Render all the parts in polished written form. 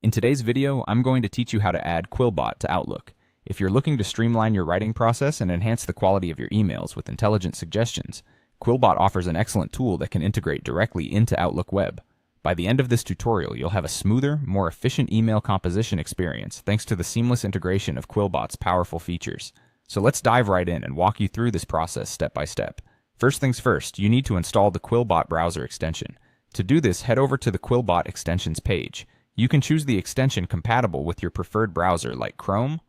In today's video, I'm going to teach you how to add QuillBot to Outlook. If you're looking to streamline your writing process and enhance the quality of your emails with intelligent suggestions, QuillBot offers an excellent tool that can integrate directly into Outlook Web. By the end of this tutorial, you'll have a smoother, more efficient email composition experience thanks to the seamless integration of QuillBot's powerful features. So let's dive right in and walk you through this process step by step. First things first, you need to install the QuillBot browser extension. To do this, head over to the QuillBot extensions page. You can choose the extension compatible with your preferred browser like Chrome,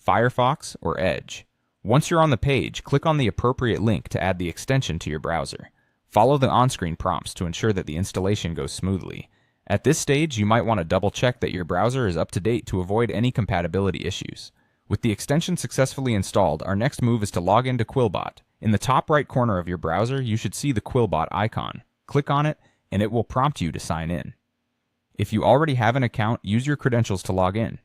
Firefox, or Edge. Once you're on the page, click on the appropriate link to add the extension to your browser. Follow the on-screen prompts to ensure that the installation goes smoothly. At this stage, you might want to double-check that your browser is up to date to avoid any compatibility issues. With the extension successfully installed, our next move is to log into QuillBot. In the top right corner of your browser, you should see the QuillBot icon. Click on it, and it will prompt you to sign in. If you already have an account, use your credentials to log in.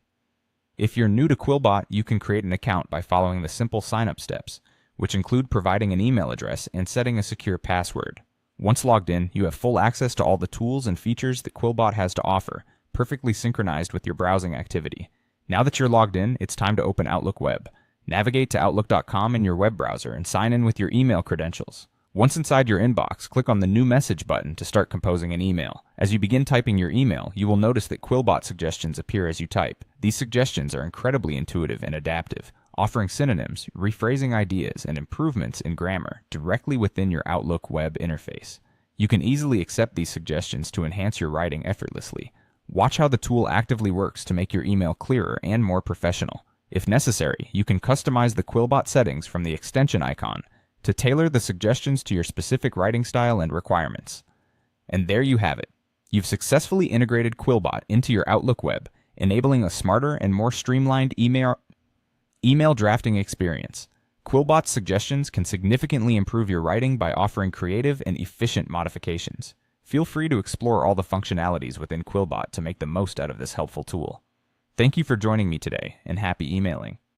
If you're new to QuillBot, you can create an account by following the simple sign-up steps, which include providing an email address and setting a secure password. Once logged in, you have full access to all the tools and features that QuillBot has to offer, perfectly synchronized with your browsing activity. Now that you're logged in, it's time to open Outlook Web. Navigate to Outlook.com in your web browser and sign in with your email credentials. Once inside your inbox, click on the New Message button to start composing an email. As you begin typing your email, you will notice that QuillBot suggestions appear as you type. These suggestions are incredibly intuitive and adaptive, offering synonyms, rephrasing ideas, and improvements in grammar directly within your Outlook web interface. You can easily accept these suggestions to enhance your writing effortlessly. Watch how the tool actively works to make your email clearer and more professional. If necessary, you can customize the QuillBot settings from the extension icon to tailor the suggestions to your specific writing style and requirements. And there you have it. You've successfully integrated QuillBot into your Outlook web, enabling a smarter and more streamlined email drafting experience. QuillBot's suggestions can significantly improve your writing by offering creative and efficient modifications. Feel free to explore all the functionalities within QuillBot to make the most out of this helpful tool. Thank you for joining me today, and happy emailing.